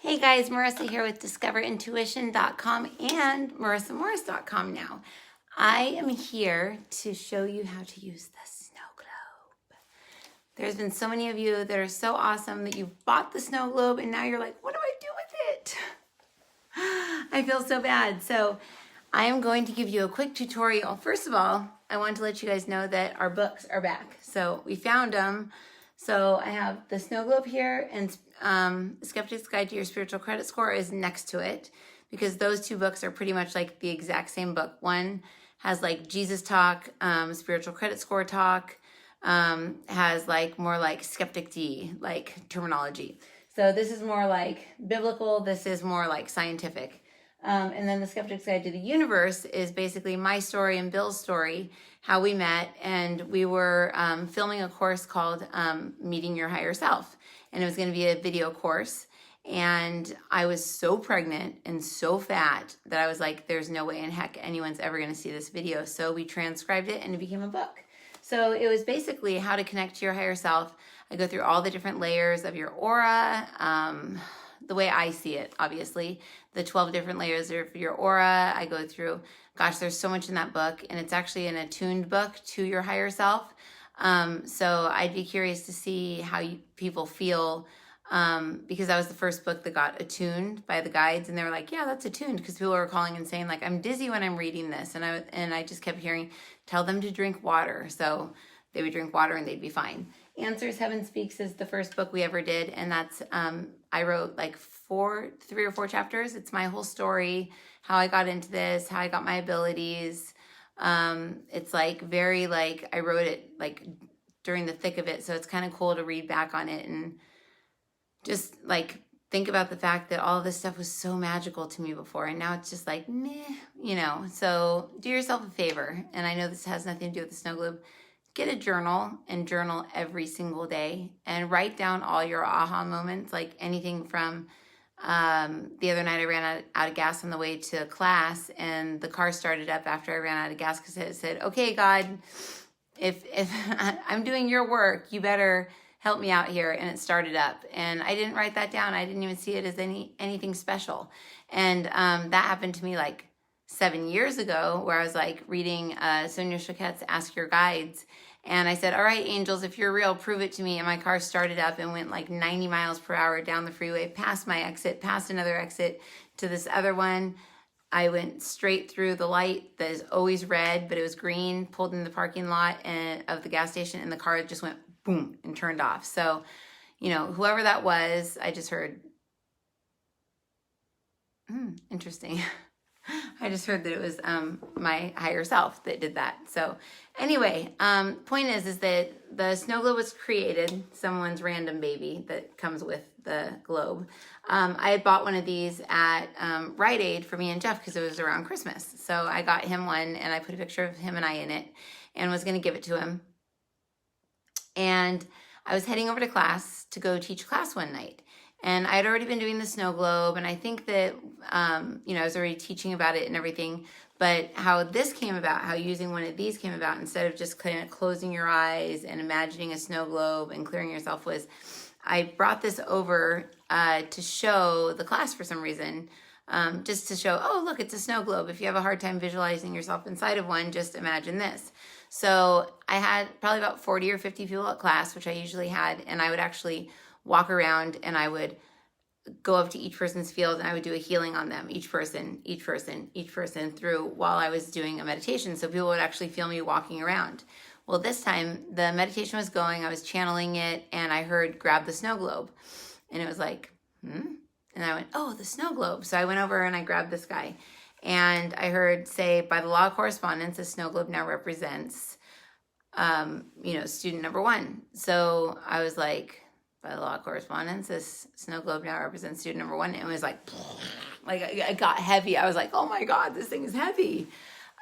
Hey guys, Marissa here with discoverintuition.com and marissamorris.com now. I am here to show you how to use the SnowGlobe. There's been so many of you that are so awesome that you've bought the SnowGlobe and now you're like, what do I do with it? I feel so bad. So I am going to give you a quick tutorial. First of all, I want to let you guys know that our books are back. So we found them. So I have the SnowGlobe here, and Skeptic's Guide to Your Spiritual Credit Score is next to it, because those two books are pretty much like the exact same book. One has like Jesus talk, spiritual credit score talk, has like more like skeptic D like terminology. So this is more like biblical, this is more like scientific. And then the Skeptic's Guide to the Universe is basically my story and Bill's story, how we met, and we were filming a course called Meeting Your Higher Self, and it was going to be a video course, and I was so pregnant and so fat that I was like, there's no way in heck anyone's ever going to see this video, so we transcribed it and it became a book. So it was basically how to connect to your higher self. I go through all the different layers of your aura, the way I see it, obviously, the 12 different layers of your aura. I go through, gosh, there's so much in that book, and it's actually an attuned book to your higher self. So I'd be curious to see how people feel, because that was the first book that got attuned by the guides, and they were like, yeah, that's attuned, because people were calling and saying, like, I'm dizzy when I'm reading this, and I just kept hearing, tell them to drink water. So they would drink water and they'd be fine. Answers Heaven Speaks is the first book we ever did, and that's I wrote like 3 or 4 chapters. It's my whole story, how I got into this, how I got my abilities. It's like very like I wrote it like during the thick of it, so it's kind of cool to read back on it and just like think about the fact that all of this stuff was so magical to me before, and now it's just like meh, you know. So do yourself a favor, and I know this has nothing to do with the SnowGlobe. Get a journal and journal every single day and write down all your aha moments, like anything from the other night I ran out of gas on the way to class, and the car started up after I ran out of gas because it said, okay, God, if I'm doing your work, you better help me out here. And it started up, and I didn't write that down. I didn't even see it as anything special. And that happened to me like 7 years ago, where I was like reading Sonia Choquette's Ask Your Guides, and I said, all right, angels, if you're real, prove it to me. And my car started up and went like 90 miles per hour down the freeway, past my exit, past another exit to this other one. I went straight through the light that is always red, but it was green, pulled in the parking lot of the gas station, and the car just went boom and turned off. So, you know, whoever that was, I just heard, interesting. I just heard that it was my higher self that did that. So anyway, point is that the SnowGlobe was created, someone's random baby that comes with the globe. I had bought one of these at Rite Aid for me and Jeff because it was around Christmas. So I got him one, and I put a picture of him and I in it and was going to give it to him. And I was heading over to class to go teach class one night. And I had already been doing the SnowGlobe, and I think that, you know, I was already teaching about it and everything, but how this came about, how using one of these came about, instead of just kind of closing your eyes and imagining a snow globe and clearing yourself, was I brought this over to show the class for some reason, just to show, oh, look, it's a snow globe. If you have a hard time visualizing yourself inside of one, just imagine this. So I had probably about 40 or 50 people at class, which I usually had, and I would actually walk around and I would go up to each person's field and I would do a healing on them, each person through while I was doing a meditation. So people would actually feel me walking around. Well, this time the meditation was going, I was channeling it, and I heard grab the SnowGlobe, and it was like, And I went, oh, the SnowGlobe. So I went over and I grabbed this guy, and I heard say, by the law of correspondence, the SnowGlobe now represents, you know, student number 1. So I was like, by the law of correspondence, this SnowGlobe now represents student number 1. And it was like it got heavy. I was like, oh my God, this thing is heavy.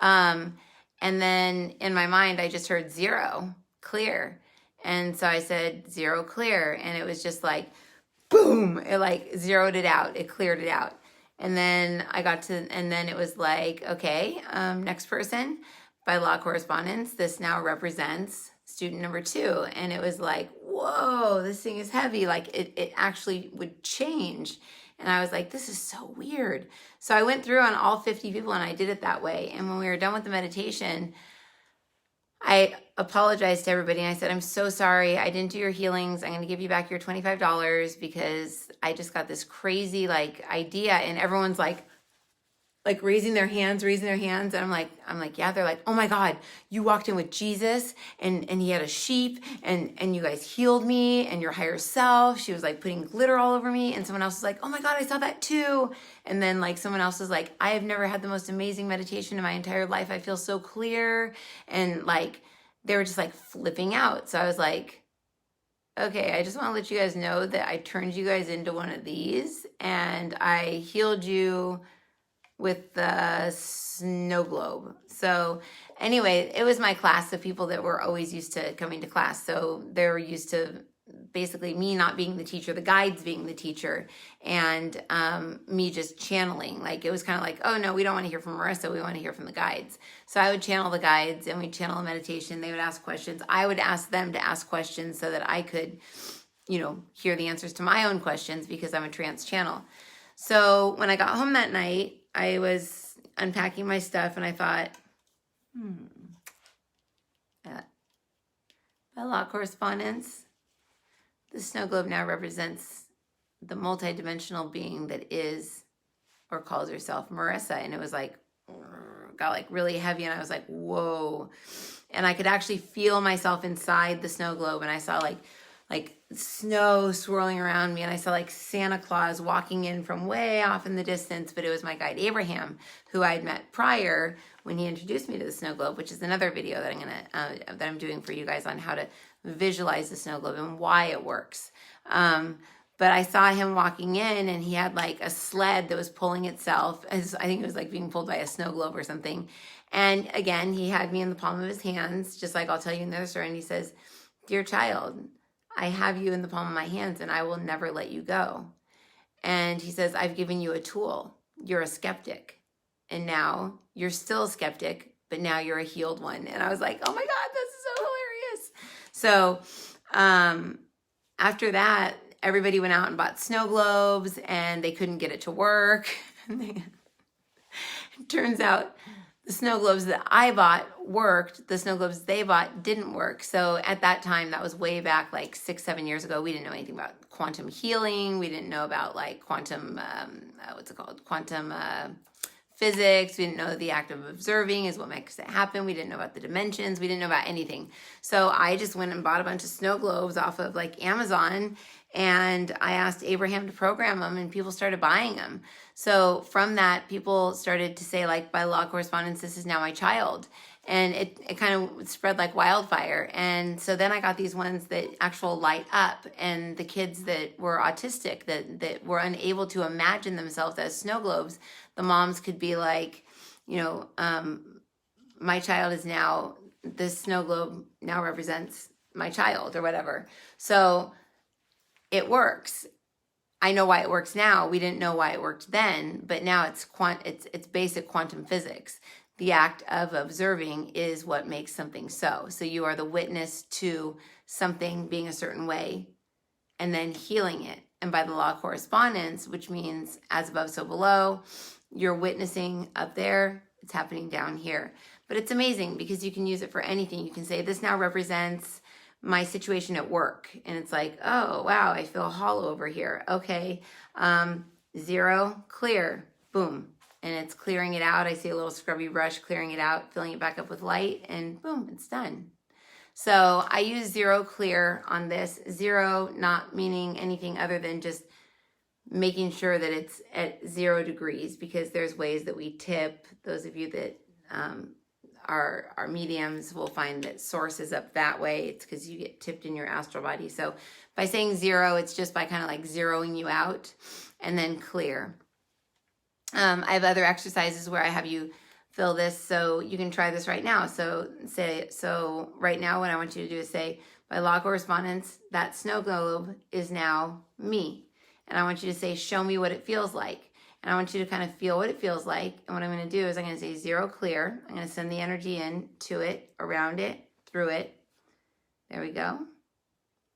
And then in my mind, I just heard 0, clear. And so I said 0, clear. And it was just like, boom, it like zeroed it out. It cleared it out. And then and then it was like, okay, next person, by law of correspondence, this now represents student number 2. And it was like, whoa, this thing is heavy. Like it actually would change. And I was like, this is so weird. So I went through on all 50 people and I did it that way. And when we were done with the meditation, I apologized to everybody and I said, I'm so sorry. I didn't do your healings. I'm going to give you back your $25 because I just got this crazy like idea. And everyone's like raising their hands. And I'm like, yeah. They're like, oh my God, you walked in with Jesus and he had a sheep and you guys healed me and your higher self. She was like putting glitter all over me. And someone else was like, oh my God, I saw that too. And then like someone else was like, I have never had the most amazing meditation in my entire life. I feel so clear. And like, they were just like flipping out. So I was like, okay, I just want to let you guys know that I turned you guys into one of these and I healed you with the SnowGlobe. So anyway, it was my class of people that were always used to coming to class. So they were used to basically me not being the teacher, the guides being the teacher, and me just channeling. Like it was kind of like, oh no, we don't want to hear from Marissa. We want to hear from the guides. So I would channel the guides and we'd channel a meditation. They would ask questions. I would ask them to ask questions so that I could, hear the answers to my own questions because I'm a trance channel. So when I got home that night, I was unpacking my stuff and I thought, by law of correspondence, the SnowGlobe now represents the multidimensional being that is or calls herself Marissa. And it was like, got like really heavy and I was like, whoa. And I could actually feel myself inside the SnowGlobe and I saw like snow swirling around me and I saw like Santa Claus walking in from way off in the distance, but it was my guide Abraham, who I'd met prior when he introduced me to the SnowGlobe, which is another video that I'm doing for you guys on how to visualize the SnowGlobe and why it works. But I saw him walking in and he had like a sled that was pulling itself. I think it was like being pulled by a snow globe or something. And again, he had me in the palm of his hands, just like I'll tell you in the other story. And he says, dear child, I have you in the palm of my hands and I will never let you go. And he says, I've given you a tool. You're a skeptic. And now you're still a skeptic, but now you're a healed one. And I was like, oh my God, this is so hilarious. So after that, everybody went out and bought snow globes and they couldn't get it to work. It turns out the snow globes that I bought worked. The snow globes they bought didn't work. So at that time, that was way back like 6-7 years ago. We didn't know anything about quantum healing. We didn't know about like quantum, quantum physics. We didn't know the act of observing is what makes it happen. We didn't know about the dimensions. We didn't know about anything. So I just went and bought a bunch of snow globes off of like Amazon. And I asked Abraham to program them and people started buying them. So from that, people started to say like, by law of correspondence, this is now my child. And it kind of spread like wildfire. And so then I got these ones that actual light up, and the kids that were autistic, that were unable to imagine themselves as snow globes, the moms could be like, my child is now, this snow globe now represents my child or whatever. So it works. I know why it works now. We didn't know why it worked then, but now it's basic quantum physics. The act of observing is what makes something so. So you are the witness to something being a certain way and then healing it. And by the law of correspondence, which means as above, so below, you're witnessing up there, it's happening down here. But it's amazing because you can use it for anything. You can say, this now represents my situation at work. And it's like, oh, wow, I feel hollow over here. Okay, 0, clear, boom. And it's clearing it out. I see a little scrubby brush clearing it out, filling it back up with light, and boom, it's done. So I use 0 clear on this. 0 not meaning anything other than just making sure that it's at 0 degrees, because there's ways that we tip. Those of you that our mediums will find that source is up that way. It's because you get tipped in your astral body. So by saying 0, it's just by kind of like zeroing you out, and then clear. I have other exercises where I have you fill this, so you can try this right now. So right now what I want you to do is say, by law of correspondence, that snow globe is now me. And I want you to say, show me what it feels like. And I want you to kind of feel what it feels like. And what I'm going to do is I'm going to say 0 clear. I'm going to send the energy in to it, around it, through it, There we go.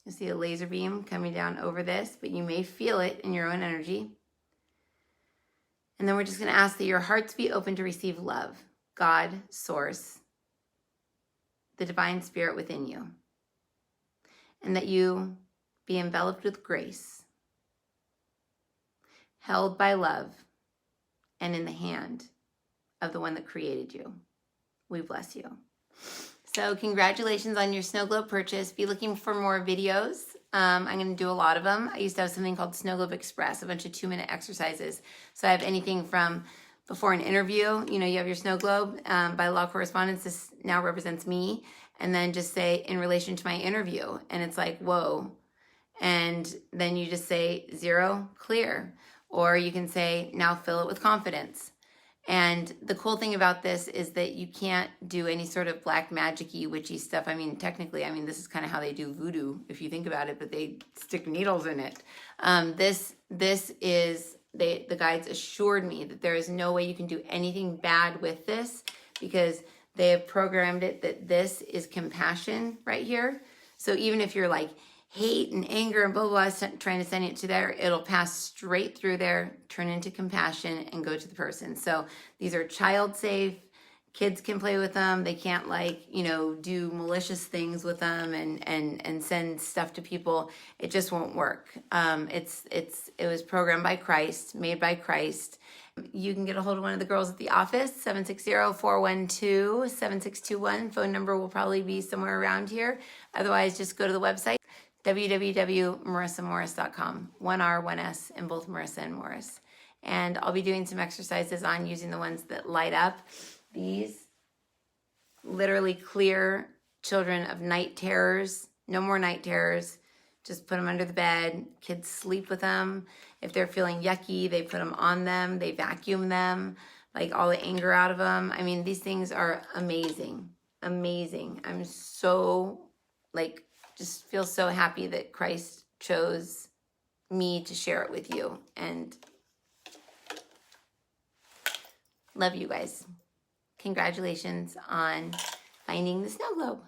You see a laser beam coming down over this, but you may feel it in your own energy. And then we're just going to ask that your hearts be open to receive love, God, Source, the divine spirit within you, and that you be enveloped with grace, held by love, and in the hand of the one that created you. We bless you. So congratulations on your SnowGlobe purchase. Be looking for more videos. I'm going to do a lot of them. I used to have something called SnowGlobe Express, a bunch of 2-minute exercises. So I have anything from before an interview, you know, you have your SnowGlobe. By law correspondence, this now represents me. And then just say, in relation to my interview. And it's like, whoa. And then you just say 0, clear. Or you can say, now fill it with confidence. And the cool thing about this is that you can't do any sort of black magic-y, witchy stuff. I mean, technically, this is kind of how they do voodoo, if you think about it, but they stick needles in it. The guides assured me that there is no way you can do anything bad with this, because they have programmed it that this is compassion right here. So even if you're like hate and anger and blah, blah, blah, trying to send it to there, it'll pass straight through there, turn into compassion, and go to the person. So these are child safe. Kids can play with them. They can't do malicious things with them and send stuff to people. It just won't work. It was programmed by Christ, made by Christ. You can get a hold of one of the girls at the office, 760-412-7621. Phone number will probably be somewhere around here. Otherwise, just go to the website, www.marissamorris.com. 1 R, 1 S in both Marissa and Morris. And I'll be doing some exercises on using the ones that light up. These literally clear children of night terrors. No more night terrors. Just put them under the bed. Kids sleep with them. If they're feeling yucky, they put them on them. They vacuum them, like all the anger out of them. These things are amazing. Amazing. I'm so, just feel so happy that Christ chose me to share it with you. And love you guys. Congratulations on finding the SnowGlobe.